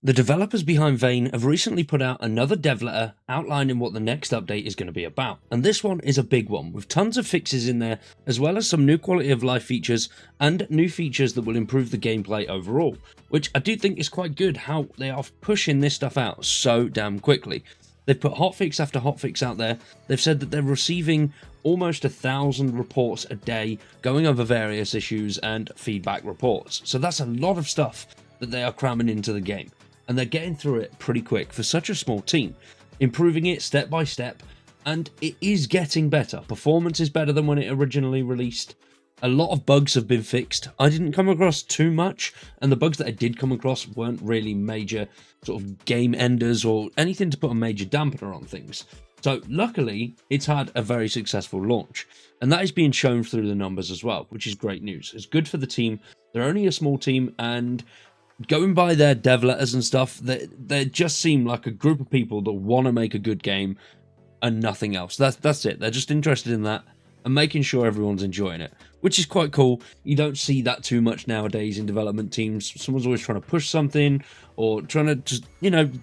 The developers behind Vane have recently put out another dev letter outlining what the next update is going to be about, and this one is a big one with tons of fixes in there, as well as some new quality of life features and new features that will improve the gameplay overall, which I do think is quite good how they are pushing this stuff out so damn quickly. They've put hotfix after hotfix out there. They've said that they're receiving almost 1,000 reports a day going over various issues and feedback reports, so that's a lot of stuff that they are cramming into the game. And they're getting through it pretty quick for such a small team, improving it step by step, and it is getting better. Performance is better than when it originally released. A lot of bugs have been fixed. I didn't come across too much, and the bugs that I did come across weren't really major sort of game enders or anything to put a major dampener on things. So luckily, it's had a very successful launch, and that is being shown through the numbers as well, which is great news. It's good for the team. They're only a small team, and going by their dev letters and stuff, they just seem like a group of people that want to make a good game and nothing else. That's it. They're just interested in that and making sure everyone's enjoying it, which is quite cool. You don't see that too much nowadays in development teams. Someone's always trying to push something or trying to just,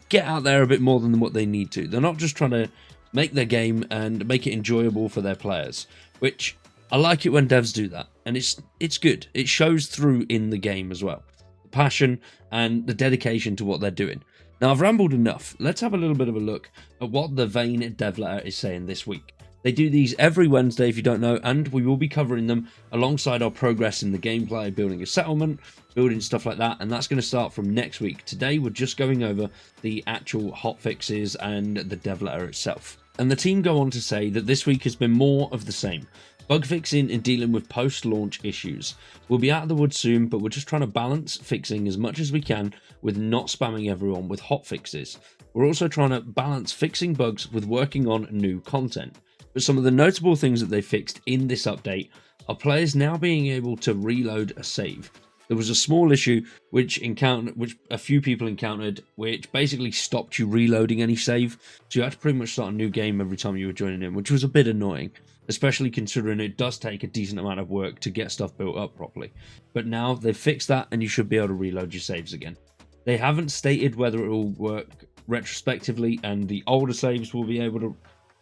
get out there a bit more than what they need to. They're not just trying to make their game and make it enjoyable for their players, which I like it when devs do that. And it's good. It shows through in the game as well. Passion and the dedication to what they're doing. Now, I've rambled enough. Let's have a little bit of a look at what the Vane dev letter is saying this week. They do these every Wednesday if you don't know, and we will be covering them alongside our progress in the gameplay, building a settlement, building stuff like that, and that's going to start from next week. Today we're just going over the actual hotfixes and the dev letter itself. And the team go on to say that this week has been more of the same. Bug fixing and dealing with post-launch issues. We'll be out of the woods soon, but we're just trying to balance fixing as much as we can with not spamming everyone with hotfixes. We're also trying to balance fixing bugs with working on new content. But some of the notable things that they fixed in this update are players now being able to reload a save. There was a small issue which a few people encountered, which basically stopped you reloading any save, so you had to pretty much start a new game every time you were joining in, which was a bit annoying, especially considering it does take a decent amount of work to get stuff built up properly. But now they've fixed that and you should be able to reload your saves again. They haven't stated whether it will work retrospectively and the older saves will be able to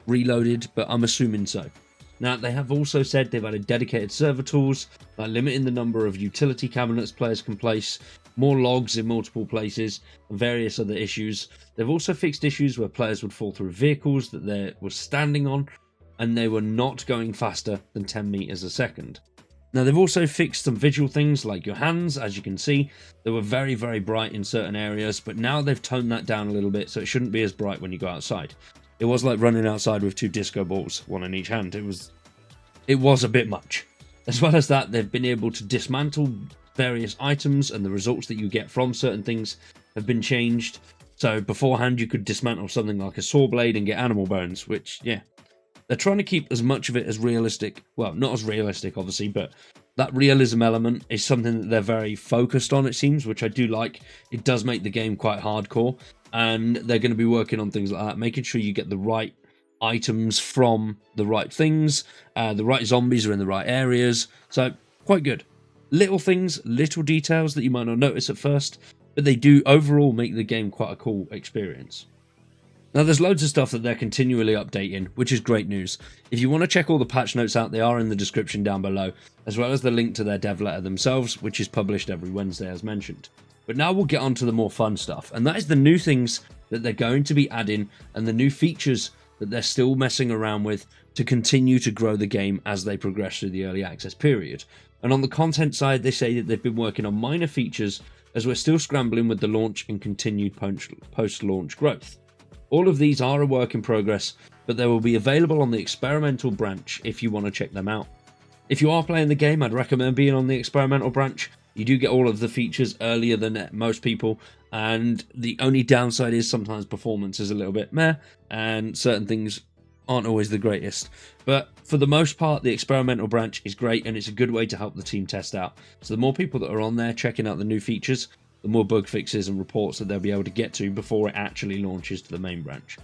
reloaded, but I'm assuming so. Now, they have also said they've added dedicated server tools, like limiting the number of utility cabinets players can place, more logs in multiple places, and various other issues. They've also fixed issues where players would fall through vehicles that they were standing on, and they were not going faster than 10 meters a second. Now, they've also fixed some visual things like your hands. As you can see, they were very, very bright in certain areas, but now they've toned that down a little bit, so it shouldn't be as bright when you go outside. It was like running outside with 2 disco balls, one in each hand. It was a bit much. As well as that, they've been able to dismantle various items, and the results that you get from certain things have been changed. So beforehand, you could dismantle something like a saw blade and get animal bones, which, yeah. They're trying to keep as much of it as realistic. Well, not as realistic, obviously, but that realism element is something that they're very focused on, it seems, which I do like. It does make the game quite hardcore, and they're going to be working on things like that, making sure you get the right items from the right things, the right zombies are in the right areas, so quite good. Little things, little details that you might not notice at first, but they do overall make the game quite a cool experience. Now, there's loads of stuff that they're continually updating, which is great news. If you want to check all the patch notes out, they are in the description down below, as well as the link to their dev letter themselves, which is published every Wednesday as mentioned. But now we'll get on to the more fun stuff, and that is the new things that they're going to be adding and the new features that they're still messing around with to continue to grow the game as they progress through the early access period. And on the content side, they say that they've been working on minor features as we're still scrambling with the launch and continued post-launch growth. All of these are a work in progress, but they will be available on the experimental branch if you want to check them out. If you are playing the game, I'd recommend being on the experimental branch. You do get all of the features earlier than most people, and the only downside is sometimes performance is a little bit meh, and certain things aren't always the greatest. But for the most part, the experimental branch is great, and it's a good way to help the team test out. So the more people that are on there checking out the new features, the more bug fixes and reports that they'll be able to get to before it actually launches to the main branch.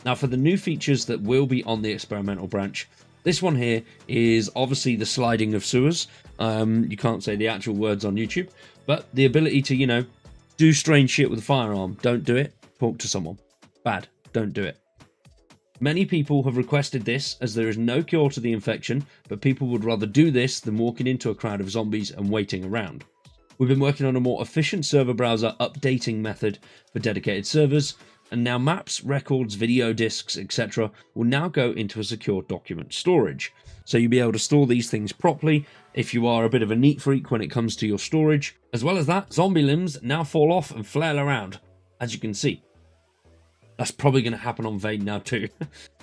Now, for the new features that will be on the experimental branch, this one here is obviously the sliding of sewers. You can't say the actual words on YouTube, but the ability to, Do strange shit with a firearm. Don't do it. Talk to someone. Bad. Don't do it. Many people have requested this as there is no cure to the infection, but people would rather do this than walking into a crowd of zombies and waiting around. We've been working on a more efficient server browser updating method for dedicated servers, and now maps, records, video discs, etc. will now go into a secure document storage. So you'll be able to store these things properly if you are a bit of a neat freak when it comes to your storage. As well as that, zombie limbs now fall off and flail around, as you can see. That's probably going to happen on Vane now too.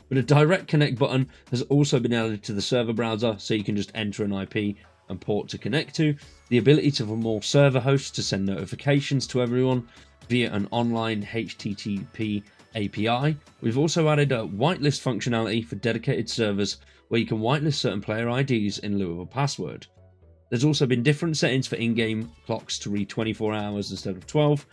But a direct connect button has also been added to the server browser, so you can just enter an IP and port to connect to. The ability for more server hosts to send notifications to everyone via an online HTTP API. We've also added a whitelist functionality for dedicated servers where you can whitelist certain player IDs in lieu of a password. There's also been different settings for in-game clocks to read 24 hours instead of 12,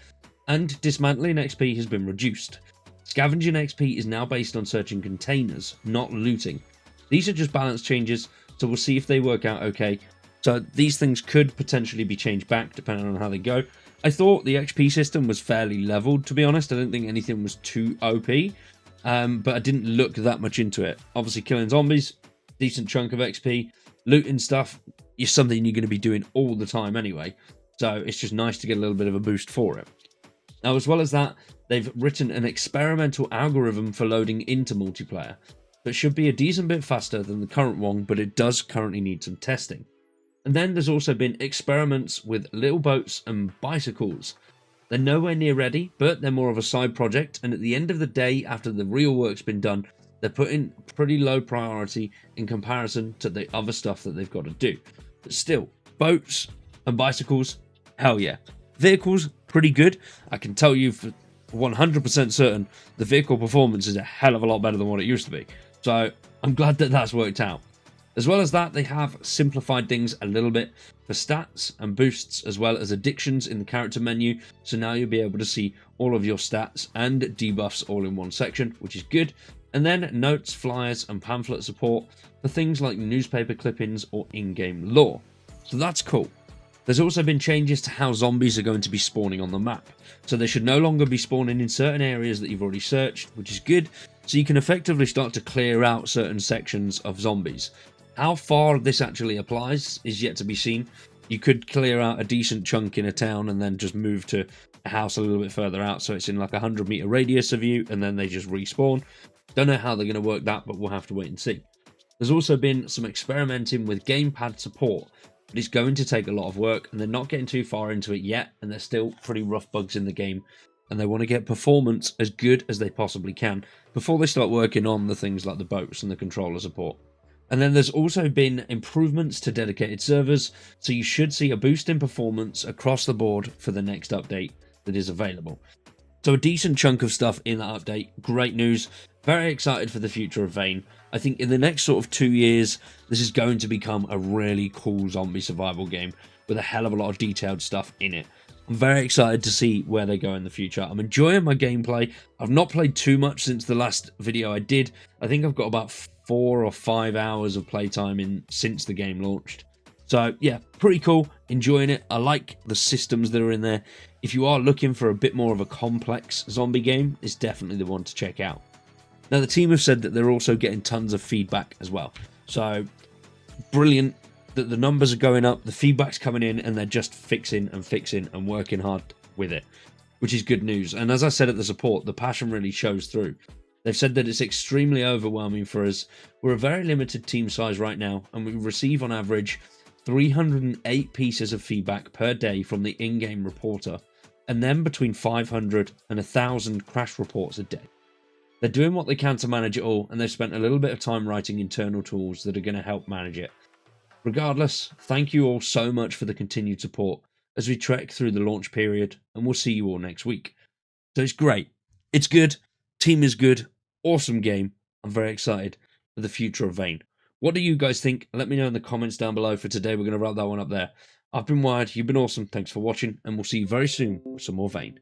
and dismantling XP has been reduced. Scavenging XP is now based on searching containers, not looting. These are just balance changes, so we'll see if they work out okay. So these things could potentially be changed back depending on how they go. I thought the XP system was fairly leveled, to be honest. I didn't think anything was too OP, but I didn't look that much into it. Obviously killing zombies, decent chunk of XP, looting stuff is something you're going to be doing all the time anyway. So it's just nice to get a little bit of a boost for it. Now, as well as that, they've written an experimental algorithm for loading into multiplayer that should be a decent bit faster than the current one, but it does currently need some testing. And then there's also been experiments with little boats and bicycles. They're nowhere near ready, but they're more of a side project, and at the end of the day, after the real work's been done, they're put in pretty low priority in comparison to the other stuff that they've got to do. But still, boats and bicycles, hell yeah. Vehicles, pretty good. I can tell you for 100% certain the vehicle performance is a hell of a lot better than what it used to be. So I'm glad that that's worked out. As well as that, they have simplified things a little bit for stats and boosts, as well as addictions in the character menu. So now you'll be able to see all of your stats and debuffs all in one section, which is good. And then notes, flyers, and pamphlet support for things like newspaper clippings or in-game lore. So that's cool. There's also been changes to how zombies are going to be spawning on the map. So they should no longer be spawning in certain areas that you've already searched, which is good. So you can effectively start to clear out certain sections of zombies. How far this actually applies is yet to be seen. You could clear out a decent chunk in a town and then just move to a house a little bit further out, so it's in like a 100-meter radius of you, and then they just respawn. Don't know how they're going to work that, but we'll have to wait and see. There's also been some experimenting with gamepad support, but it's going to take a lot of work, and they're not getting too far into it yet, and there's still pretty rough bugs in the game, and they want to get performance as good as they possibly can before they start working on the things like the boats and the controller support. And then there's also been improvements to dedicated servers, so you should see a boost in performance across the board for the next update that is available. So a decent chunk of stuff in that update. Great news. Very excited for the future of Vane. I think in the next sort of 2 years, this is going to become a really cool zombie survival game with a hell of a lot of detailed stuff in it. I'm very excited to see where they go in the future. I'm enjoying my gameplay. I've not played too much since the last video I did. I think I've got about 4 or 5 hours of playtime in since the game launched. So yeah, pretty cool, enjoying it. I like the systems that are in there. If you are looking for a bit more of a complex zombie game, it's definitely the one to check out. Now the team have said that they're also getting tons of feedback as well. So brilliant that the numbers are going up, the feedback's coming in, and they're just fixing and working hard with it, which is good news. And as I said at the support, the passion really shows through. They've said that it's extremely overwhelming for us. We're a very limited team size right now, and we receive on average 308 pieces of feedback per day from the in-game reporter, and then between 500 and 1,000 crash reports a day. They're doing what they can to manage it all, and they've spent a little bit of time writing internal tools that are going to help manage it. Regardless, thank you all so much for the continued support as we trek through the launch period, and we'll see you all next week. So it's great. It's good. Team is good. Awesome game. I'm very excited for the future of Vane. What do you guys think? Let me know in the comments down below. For today, we're going to wrap that one up there. I've been Wired. You've been awesome. Thanks for watching, and we'll see you very soon with some more Vane.